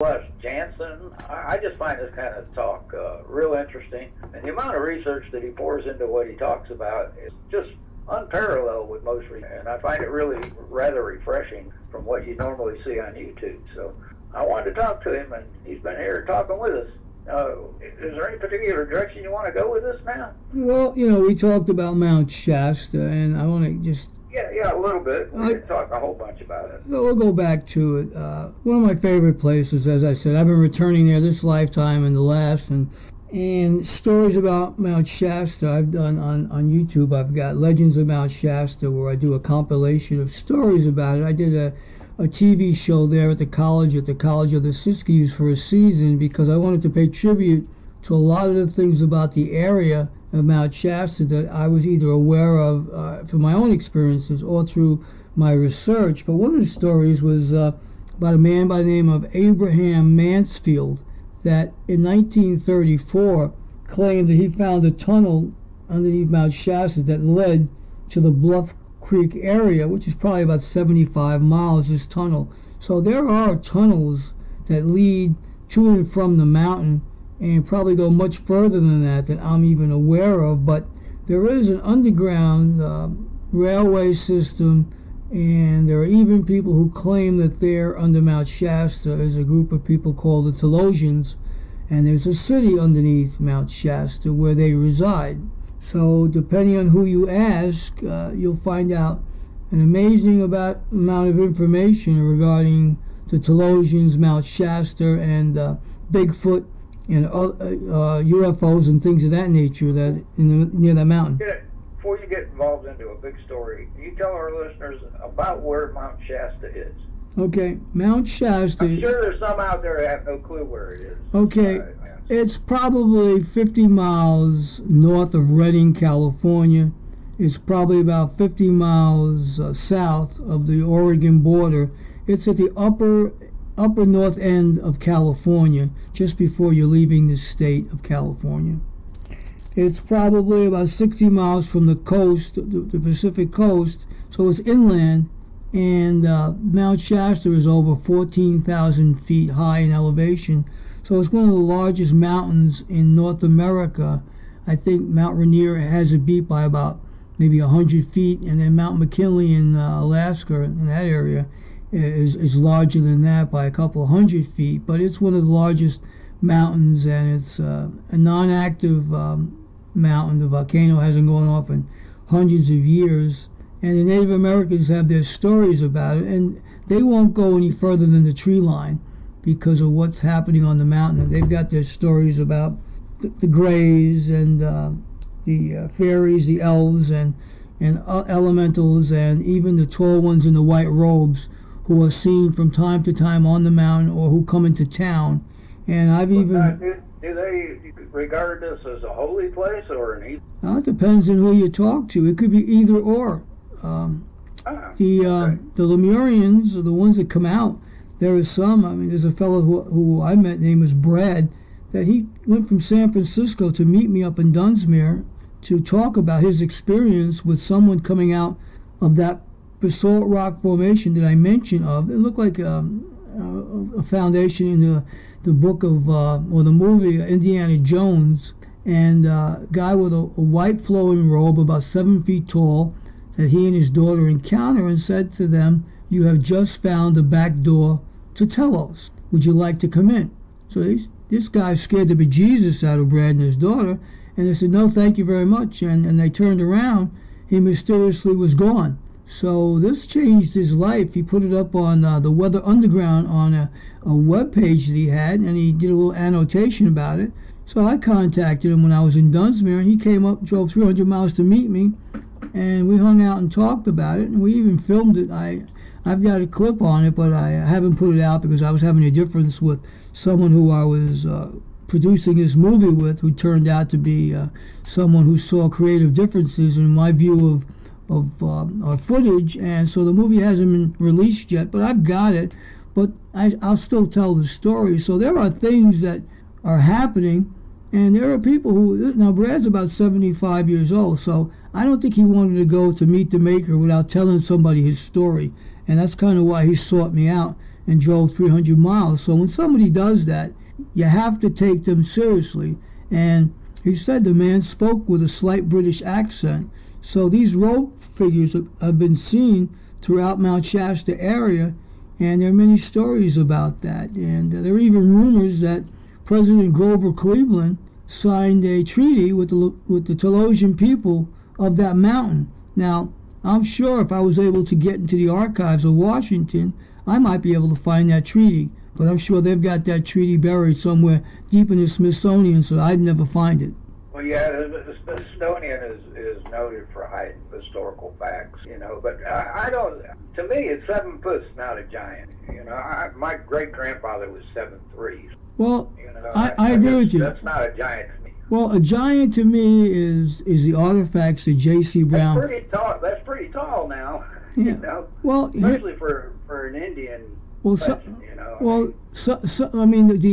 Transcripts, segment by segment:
plus Jansen. I just find this kind of talk real interesting. And the amount of research that he pours into what he talks about is just unparalleled with most research. And I find it really rather refreshing from what you normally see on YouTube. So I wanted to talk to him, and he's been here talking with us. Is there any particular direction you want to go with this now? Well, we talked about Mount Shasta, and I want to just... Yeah, a little bit. We didn't talk a whole bunch about it. We'll go back to it. One of my favorite places, as I said, I've been returning there this lifetime and the last, and stories about Mount Shasta I've done on YouTube. I've got Legends of Mount Shasta, where I do a compilation of stories about it. I did a TV show there at the College of the Siskiyous for a season because I wanted to pay tribute to a lot of the things about the area of Mount Shasta that I was either aware of from my own experiences or through my research. But one of the stories was about a man by the name of Abraham Mansfield that in 1934 claimed that he found a tunnel underneath Mount Shasta that led to the Bluff Creek area, which is probably about 75 miles, this tunnel. So there are tunnels that lead to and from the mountain and probably go much further than that I'm even aware of, but there is an underground railway system, and there are even people who claim that there under Mount Shasta is a group of people called the Telosians, and there's a city underneath Mount Shasta where they reside. So depending on who you ask, you'll find out an amazing amount of information regarding the Telosians, Mount Shasta, and Bigfoot, and UFOs and things of that nature that near that mountain. Before you get involved into a big story, can you tell our listeners about where Mount Shasta is? Okay, Mount Shasta. I'm sure there's some out there that have no clue where it is. Okay, it's probably 50 miles north of Redding, California. It's probably about 50 miles south of the Oregon border. It's at the upper north end of California, just before you're leaving the state of California. It's probably about 60 miles from the coast, the Pacific coast, so it's inland, and Mount Shasta is over 14,000 feet high in elevation, so it's one of the largest mountains in North America. I think Mount Rainier has it beat by about maybe 100 feet, and then Mount McKinley in Alaska, in that area, is larger than that by a couple of 100 feet, but it's one of the largest mountains, and it's a non-active mountain. The volcano hasn't gone off in hundreds of years, and the Native Americans have their stories about it, and they won't go any further than the tree line because of what's happening on the mountain. And they've got their stories about the Greys and the fairies, the elves, and elementals, and even the tall ones in the white robes who are seen from time to time on the mountain or who come into town. And I've even... Do they regard this as a holy place or an evil? Well, it depends on who you talk to. It could be either or. The Lemurians are the ones that come out. There is some, there's a fellow who I met, name was Brad, that he went from San Francisco to meet me up in Dunsmuir to talk about his experience with someone coming out of that basalt rock formation that I mentioned of. It looked like a foundation in the book of, or the movie Indiana Jones, and a guy with a white flowing robe about 7 feet tall that he and his daughter encounter and said to them, "You have just found the back door to Telos. Would you like to come in?" So this guy scared the bejesus out of Brad and his daughter, and they said, "No, thank you very much," and they turned around. He mysteriously was gone. So this changed his life. He put it up on the Weather Underground on a web page that he had, and he did a little annotation about it. So I contacted him when I was in Dunsmuir, and he came up, drove 300 miles to meet me, and we hung out and talked about it, and we even filmed it. I've got a clip on it, but I haven't put it out because I was having a difference with someone who I was producing this movie with, who turned out to be someone who saw creative differences in my view of our footage, and so the movie hasn't been released yet, but I've got it, but I'll still tell the story. So there are things that are happening, and there are people who, now Brad's about 75 years old, so I don't think he wanted to go to meet the maker without telling somebody his story, and that's kind of why he sought me out. and drove 300 miles. So when somebody does that, you have to take them seriously. And he said the man spoke with a slight British accent. So these rope figures have been seen throughout Mount Shasta area, and there are many stories about that. And there are even rumors that President Grover Cleveland signed a treaty with the Telosian people of that mountain. Now, I'm sure if I was able to get into the archives of Washington, I might be able to find that treaty. But I'm sure they've got that treaty buried somewhere deep in the Smithsonian, so I'd never find it. Well, yeah, the Smithsonian is noted for hiding historical facts, but I don't, to me, 7 foot's not a giant. My great-grandfather was 7'3". Well, I agree with you. That's not a giant to me. Well, a giant to me is the artifacts that J.C. Brown. That's pretty tall now. Yeah. Well, especially for an Indian. Well, the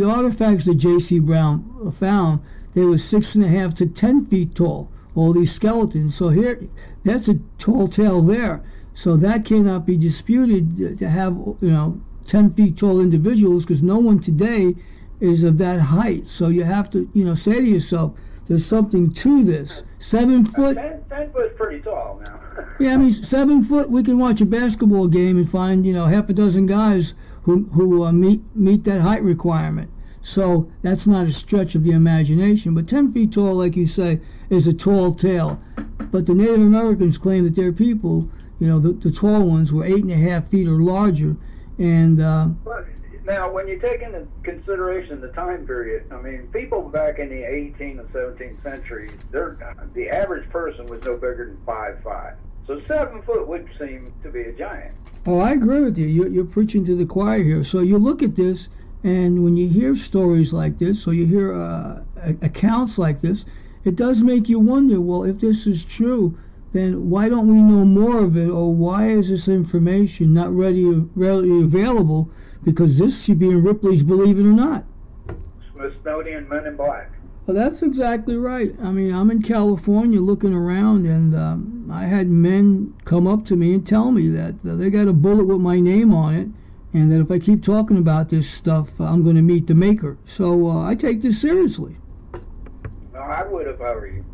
artifacts that J.C. Brown found, they were 6.5 to 10 feet tall. All these skeletons. So here, that's a tall tale there. So that cannot be disputed to have 10 feet tall individuals, because no one today is of that height. So you have to say to yourself, there's something to this. 7 foot. 10 foot's pretty tall now. Yeah, 7 foot. We can watch a basketball game and find half a dozen guys who meet that height requirement. So that's not a stretch of the imagination. But 10 feet tall, like you say, is a tall tale. But the Native Americans claim that their people, the tall ones, were 8.5 feet or larger. And now, when you take into consideration the time period, people back in the 18th and 17th centuries, the average person was no bigger than 5'5". So 7 foot would seem to be a giant. Oh, I agree with you. You're preaching to the choir here. So you look at this, and when you hear stories like this, or you hear accounts like this, it does make you wonder, well, if this is true, then why don't we know more of it, or why is this information not readily available? Because this should be in Ripley's Believe It or Not. Smithsonian Men in Black. Well, that's exactly right. I'm in California looking around, and I had men come up to me and tell me that they got a bullet with my name on it, and that if I keep talking about this stuff, I'm going to meet the maker. So I take this seriously. No, I would if I were you.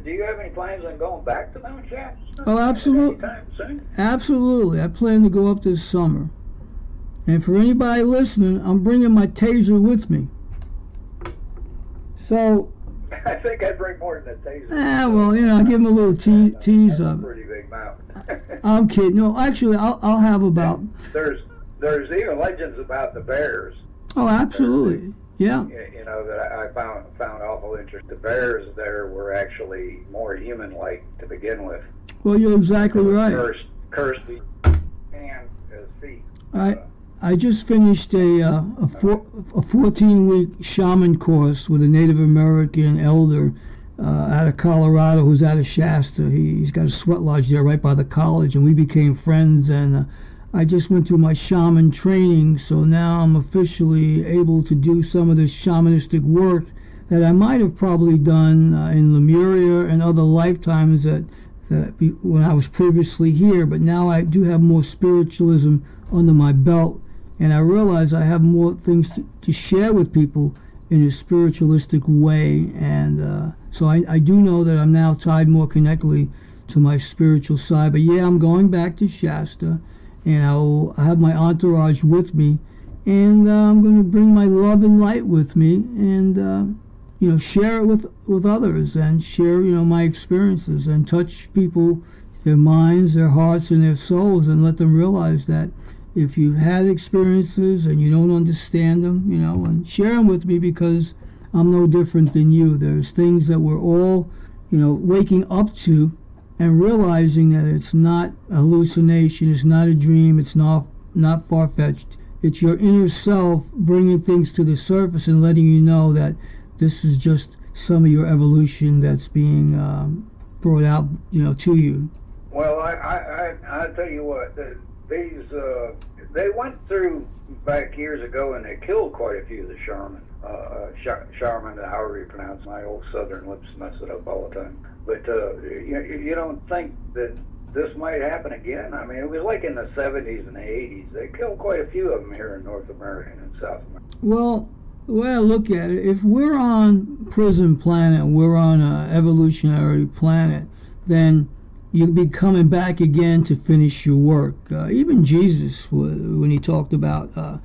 Do you have any plans on going back to Mount Shasta? Oh, absolutely. Absolutely. I plan to go up this summer. And for anybody listening, I'm bringing my taser with me. So I think I'd bring more than a taser. I give him a little tease of it. Pretty big mountain. I'm kidding. No, actually, I'll have about. There's even legends about the bears. Oh, absolutely. Yeah. That I found awful interesting. The bears there were actually more human-like to begin with. Well, you're exactly right. Cursed hand as feet. I just finished a 14-week shaman course with a Native American elder out of Colorado who's out of Shasta. He's got a sweat lodge there right by the college, and we became friends. And I just went through my shaman training, so now I'm officially able to do some of this shamanistic work that I might have probably done in Lemuria and other lifetimes when I was previously here. But now I do have more spiritualism under my belt. And I realize I have more things to share with people in a spiritualistic way. And so I do know that I'm now tied more connectedly to my spiritual side. But yeah, I'm going back to Shasta, and I'll have my entourage with me. And I'm going to bring my love and light with me, and share it with others, and share my experiences, and touch people, their minds, their hearts, and their souls, and let them realize that if you've had experiences and you don't understand them, and share them with me, because I'm no different than you. There's things that we're all, waking up to, and realizing that it's not a hallucination, it's not a dream, it's not far-fetched. It's your inner self bringing things to the surface and letting you know that this is just some of your evolution that's being brought out, to you. Well, I tell you what, they went through back years ago, and they killed quite a few of the Sharman, however you pronounce. My old southern lips mess it up all the time. But you don't think that this might happen again? I mean, it was like in the 70s and the 80s. They killed quite a few of them here in North America and in South America. Well, the way I look at it, if we're on prison planet, we're on an evolutionary planet, then you'll be coming back again to finish your work. Even Jesus, when he talked about that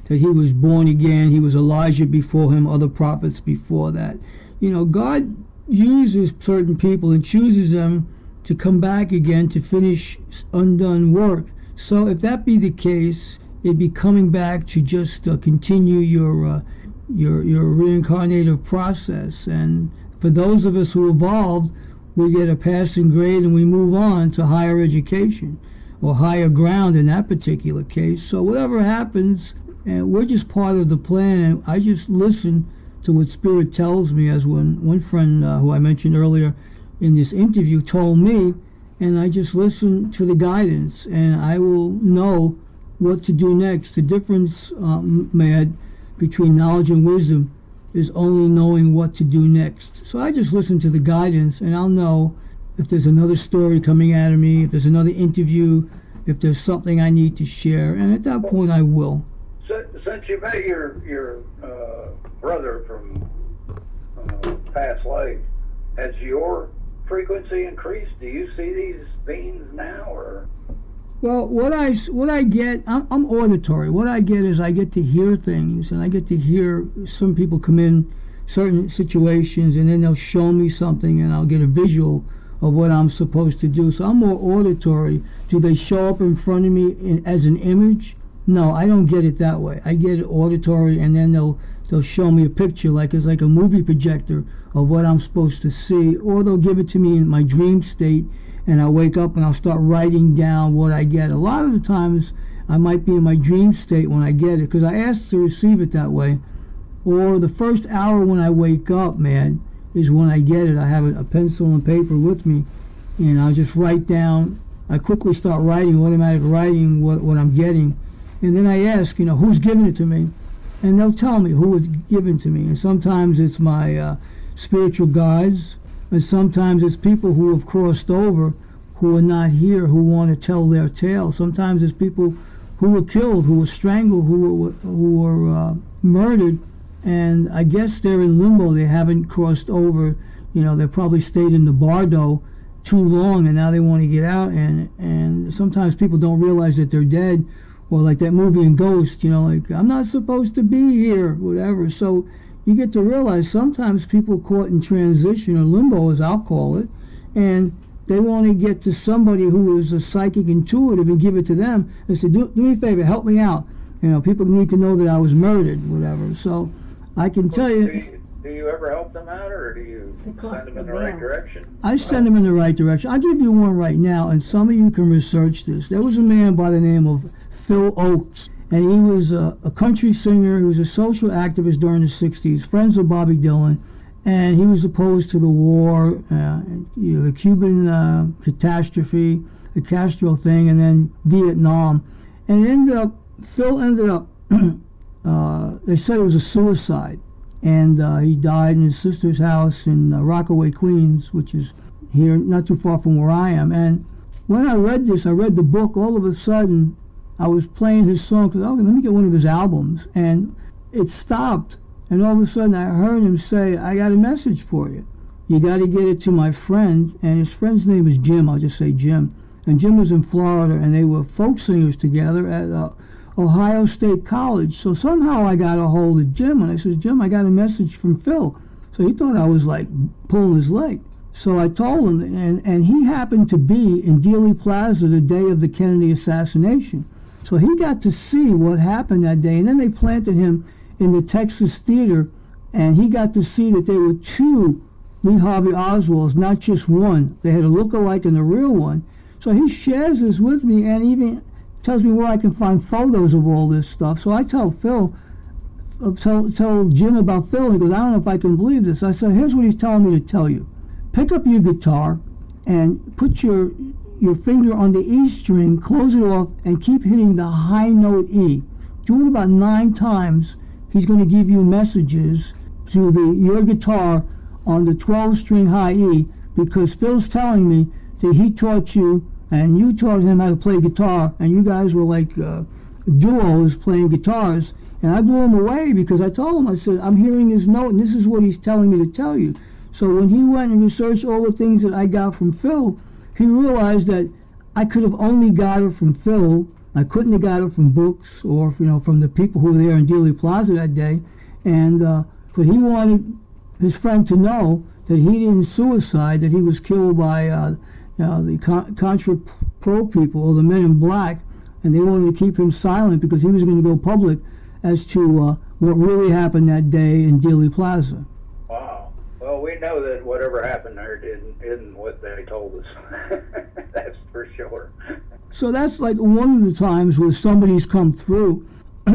he was born again, he was Elijah before him, other prophets before that. You know, God uses certain people and chooses them to come back again to finish undone work. So if that be the case, it'd be coming back to just continue your reincarnative process. And for those of us who evolved, we get a passing grade and we move on to higher education or higher ground in that particular case. So whatever happens, and we're just part of the plan, and I just listen to what Spirit tells me, as one friend who I mentioned earlier in this interview told me, and I just listen to the guidance, and I will know what to do next. The difference, Mad, between knowledge and wisdom is only knowing what to do next. So I just listen to the guidance, and I'll know if there's another story coming out of me, if there's another interview, if there's something I need to share, and at that point I will. Since you met your brother from past life, has your frequency increased? Do you see these beings now, or? Well, what I get, I'm auditory. What I get is I get to hear things, and I get to hear some people come in certain situations, and then they'll show me something, and I'll get a visual of what I'm supposed to do. So I'm more auditory. Do they show up in front of me as an image? No, I don't get it that way. I get it auditory, and then they'll show me a picture, like it's like a movie projector of what I'm supposed to see, or they'll give it to me in my dream state, and I'll wake up and I'll start writing down what I get. A lot of the times I might be in my dream state when I get it, because I asked to receive it that way. Or the first hour when I wake up, man, is when I get it. I have a pencil and paper with me, and I'll just write down. I quickly start writing, automatic writing what I'm getting. And then I ask, who's giving it to me? And they'll tell me who it's given to me. And sometimes it's my spiritual guides, and sometimes it's people who have crossed over, who are not here, who want to tell their tale. Sometimes it's people who were killed, who were strangled, who were murdered, and I guess they're in limbo. They haven't crossed over. They probably stayed in the bardo too long, and now they want to get out. And sometimes people don't realize that they're dead. Or like that movie in Ghost, like, I'm not supposed to be here, whatever. So you get to realize sometimes people caught in transition, or limbo as I'll call it, and they want to get to somebody who is a psychic intuitive and give it to them and say, do me a favor, help me out. People need to know that I was murdered, whatever. So I can tell you. Do you ever help them out, or do you send them in the right direction? I send them in the right direction. I'll give you one right now, and some of you can research this. There was a man by the name of Phil Oakes, and he was a country singer. He was a social activist during the 60s, friends with Bobby Dylan, and he was opposed to the war, the Cuban catastrophe, the Castro thing, and then Vietnam. And Phil ended up, they said it was a suicide, and he died in his sister's house in Rockaway, Queens, which is here not too far from where I am. And when I read the book, all of a sudden, I was playing his song, because, let me get one of his albums, and it stopped, and all of a sudden I heard him say, I got a message for you. You got to get it to my friend, and his friend's name is Jim. I'll just say Jim. And Jim was in Florida, and they were folk singers together at Ohio State College. So somehow I got a hold of Jim, and I said, Jim, I got a message from Phil. So he thought I was like pulling his leg. So I told him, and he happened to be in Dealey Plaza the day of the Kennedy assassination. So he got to see what happened that day, and then they planted him in the Texas Theater, and he got to see that there were two Lee Harvey Oswalds, not just one. They had a look-alike and a real one. So he shares this with me, and even tells me where I can find photos of all this stuff. So I tell tell Jim about Phil. He goes, I don't know if I can believe this. I said, here's what he's telling me to tell you. Pick up your guitar and put your finger on the E string, close it off, and keep hitting the high note E. Do it about 9 times. He's going to give you messages to your guitar on the 12-string high E, because Phil's telling me that he taught you and you taught him how to play guitar, and you guys were like duos playing guitars. And I blew him away because I told him, I said, I'm hearing his note, and this is what he's telling me to tell you. So when he went and researched all the things that I got from Phil, he realized that I could have only got it from Phil. I couldn't have got it from books or from the people who were there in Dealey Plaza that day. And but he wanted his friend to know that he didn't suicide, that he was killed by the Contra Pro people, or the Men in Black, and they wanted to keep him silent because he was going to go public as to what really happened that day in Dealey Plaza. Wow. Well, we know that whatever happened there isn't what they told us. That's for sure. So that's like one of the times where somebody's come through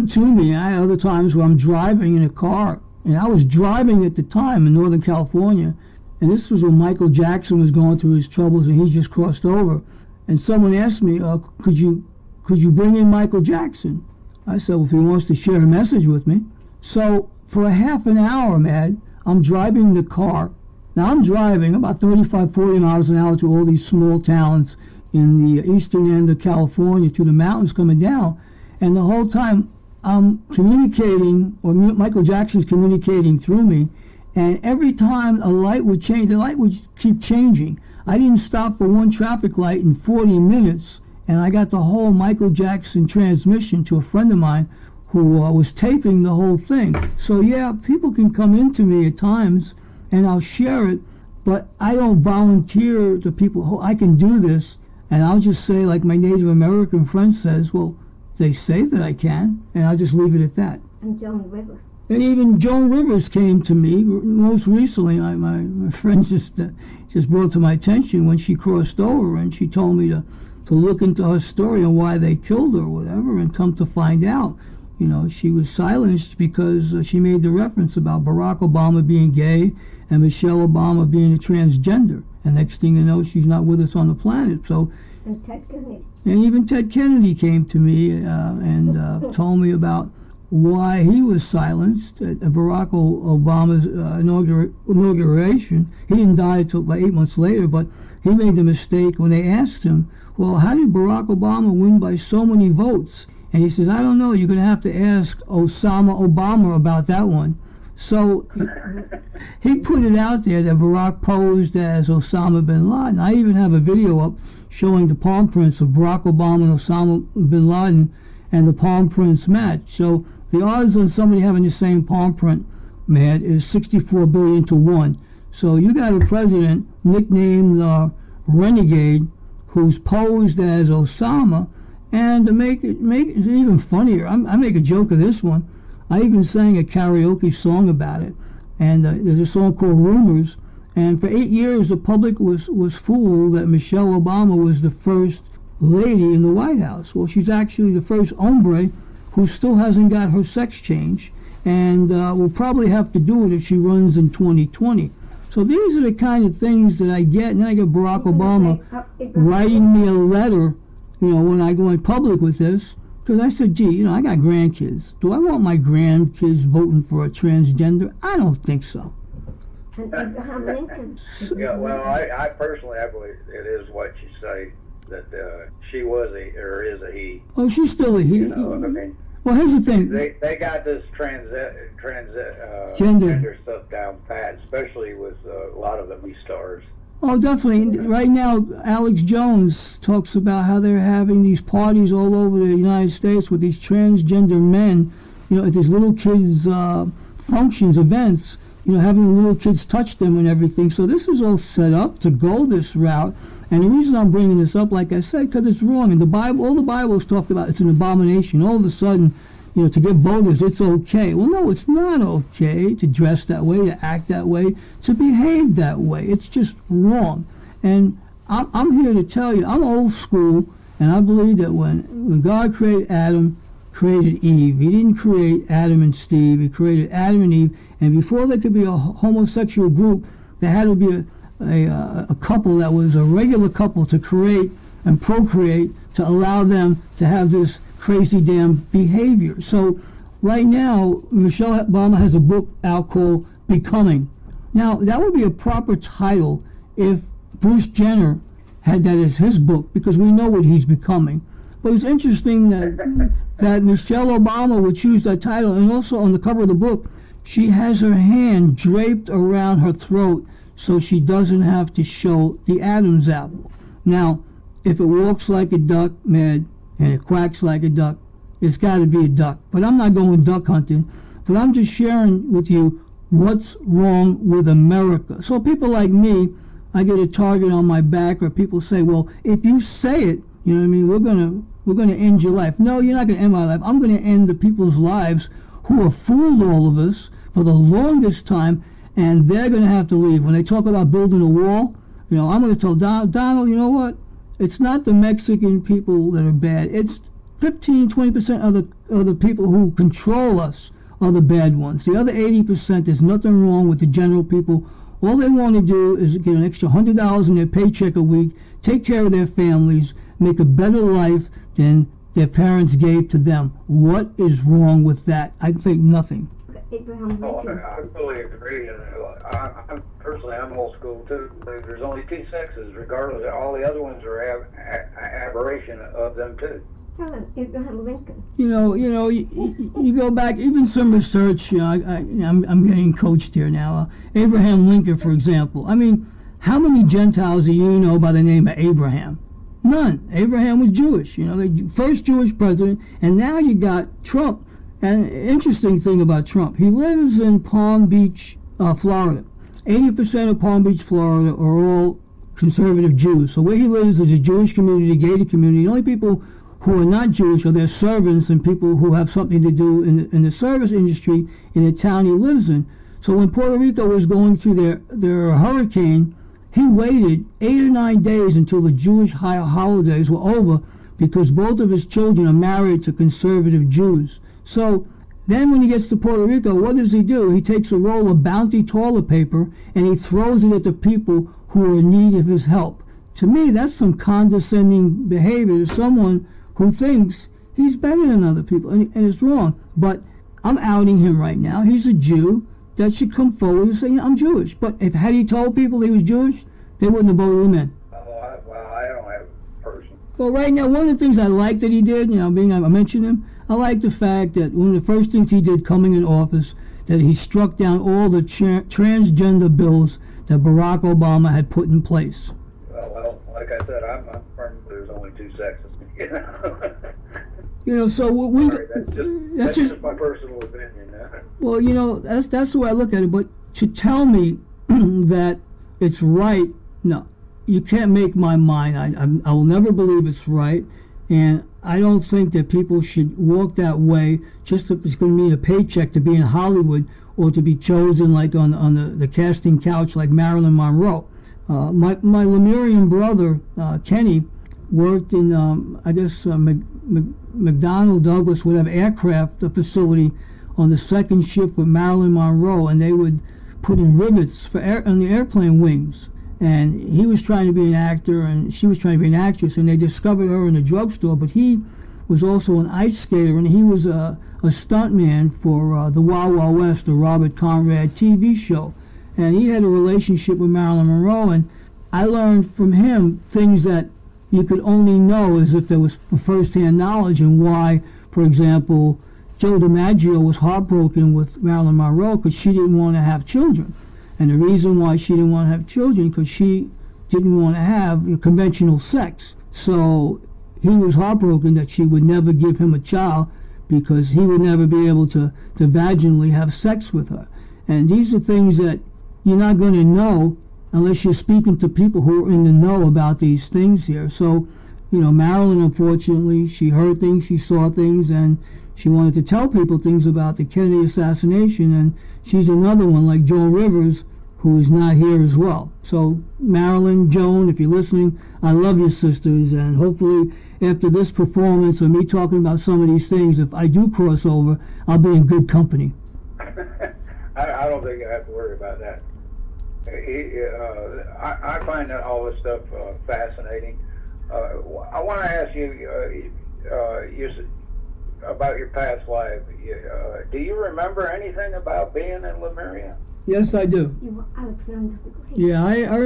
to me. I had other times where I'm driving in a car, and I was driving at the time in Northern California, and this was when Michael Jackson was going through his troubles, and he just crossed over. And someone asked me, could you bring in Michael Jackson? I said, well, if he wants to share a message with me. So for a half an hour, Mad, I'm driving the car. Now I'm driving about 35, 40 miles an hour to all these small towns in the eastern end of California, to the mountains coming down. And the whole time I'm communicating, or Michael Jackson's communicating through me. And every time a light would change, the light would keep changing. I didn't stop for one traffic light in 40 minutes. And I got the whole Michael Jackson transmission to a friend of mine who was taping the whole thing. So yeah, people can come into me at times and I'll share it, but I don't volunteer to people, oh, I can do this. And I'll just say, like my Native American friend says, well, they say that I can, and I'll just leave it at that. And Joan Rivers. And even Joan Rivers came to me most recently. My friend just brought to my attention when she crossed over, and she told me to look into her story and why they killed her or whatever, and come to find out, she was silenced because she made the reference about Barack Obama being gay and Michelle Obama being a transgender. And next thing you know, she's not with us on the planet. So, and Ted Kennedy. And even Ted Kennedy came to me and told me about why he was silenced at Barack Obama's inauguration. He didn't die until about 8 months later, but he made the mistake when they asked him, well, how did Barack Obama win by so many votes? And he says, I don't know, you're going to have to ask Osama Obama about that one. So he put it out there that Barack posed as Osama bin Laden. I even have a video up showing the palm prints of Barack Obama and Osama bin Laden, and the palm prints match. So the odds on somebody having the same palm print, Matt, is 64 billion to 1. So you got a president nicknamed Renegade who's posed as Osama, and to make it even funnier, I make a joke of this one. I even sang a karaoke song about it, and there's a song called Rumors, and for 8 years the public was fooled that Michelle Obama was the first lady in the White House. Well, she's actually the first hombre who still hasn't got her sex change, and will probably have to do it if she runs in 2020. So these are the kind of things that I get, and then I get Barack Obama writing me a letter, when I go in public with this, because I said, gee, I got grandkids. Do I want my grandkids voting for a transgender? I don't think so. And Abraham Lincoln. Yeah, well, I personally, I believe it is what you say, that she was or is a he. Oh, she's still a he. Well, here's the thing. They got this gender stuff down pat, especially with a lot of the movie stars. Oh, definitely. Right now, Alex Jones talks about how they're having these parties all over the United States with these transgender men, at these little kids' functions, events, having little kids touch them and everything. So this is all set up to go this route. And the reason I'm bringing this up, like I said, because it's wrong. In the Bible, all the Bible is talked about, it's an abomination. All of a sudden, to get voters, it's okay. Well, no, it's not okay to dress that way, to act that way, to behave that way. It's just wrong. And I'm here to tell you, I'm old school, and I believe that when God created Adam, created Eve, he didn't create Adam and Steve, he created Adam and Eve, and before there could be a homosexual group, there had to be a couple that was a regular couple to create and procreate, to allow them to have this crazy damn behavior. So right now, Michelle Obama has a book out called Becoming. Now, that would be a proper title if Bruce Jenner had that as his book, because we know what he's becoming. But it's interesting that Michelle Obama would choose that title, and also on the cover of the book, she has her hand draped around her throat so she doesn't have to show the Adam's apple. Now, if it walks like a duck, Mad, and it quacks like a duck, it's got to be a duck. But I'm not going duck hunting, but I'm just sharing with you what's wrong with America. So people like me, I get a target on my back, or people say, well, if you say it, you know what I mean, we're gonna end your life. No, you're not gonna end my life. I'm gonna end the people's lives who have fooled all of us for the longest time, and they're gonna have to leave. When they talk about building a wall, you know, I'm gonna tell Donald, you know what? It's not the Mexican people that are bad. It's 15-20% of the people who control us are the bad ones. The other 80%, there's nothing wrong with the general people. All they want to do is get an extra $100 in their paycheck a week, take care of their families, make a better life than their parents gave to them. What is wrong with that? I think nothing. Abraham Oh, Lincoln. I fully agree. And personally, I'm old school too. There's only two sexes, regardless. All the other ones are aberration of them too. Tell him, Abraham Lincoln. You go back, even some research. I'm getting coached here now. Abraham Lincoln, for example. I mean, how many Gentiles do you know by the name of Abraham? None. Abraham was Jewish. The first Jewish president, and now you got Trump. And interesting thing about Trump, he lives in Palm Beach, Florida. 80% of Palm Beach, Florida are all conservative Jews. So where he lives is a Jewish community, gated community. The only people who are not Jewish are their servants and people who have something to do in the service industry in the town he lives in. So when Puerto Rico was going through their hurricane, he waited 8 or 9 days until the Jewish high holidays were over, because both of his children are married to conservative Jews. So then when he gets to Puerto Rico, what does he do? He takes a roll of Bounty toilet paper and he throws it at the people who are in need of his help. To me, that's some condescending behavior to someone who thinks he's better than other people, and it's wrong. But I'm outing him right now. He's a Jew that should come forward and say, I'm Jewish. But had he told people he was Jewish, they wouldn't have voted him in. Well, I don't have a person. Well, right now, one of the things I like that he did, I mentioned him, I like the fact that one of the first things he did coming in office, that he struck down all the transgender bills that Barack Obama had put in place. Well, like I said, I'm firm there's only two sexes. So Sorry, that's just my personal opinion. Well, that's the way I look at it. But to tell me that it's right, no, you can't make my mind. I will never believe it's right, and I don't think that people should walk that way just if it's going to mean a paycheck to be in Hollywood or to be chosen like on the casting couch like Marilyn Monroe. My Lemurian brother Kenny worked in McDonnell Douglas, whatever aircraft facility on the second shift with Marilyn Monroe, and they would put in rivets on the airplane wings. And he was trying to be an actor, and she was trying to be an actress, and they discovered her in a drugstore. But he was also an ice skater, and he was a stuntman for the Wild Wild West, the Robert Conrad TV show. And he had a relationship with Marilyn Monroe, and I learned from him things that you could only know as if there was first-hand knowledge, and why, for example, Joe DiMaggio was heartbroken with Marilyn Monroe because she didn't want to have children. And the reason why she didn't want to have children, because she didn't want to have conventional sex. So he was heartbroken that she would never give him a child because he would never be able to vaginally have sex with her. And these are things that you're not going to know unless you're speaking to people who are in the know about these things here. So, Marilyn, unfortunately, she heard things, she saw things, and she wanted to tell people things about the Kennedy assassination, and she's another one like Joan Rivers, who is not here as well. So Marilyn, Joan, if you're listening, I love you, sisters, and hopefully after this performance of me talking about some of these things, if I do cross over, I'll be in good company. I don't think I have to worry about that. I find that all this stuff fascinating. I want to ask you about your past life. Do you remember anything about being in Lemuria? Yes, I do. You were Alexander the Great. Yeah, I remember.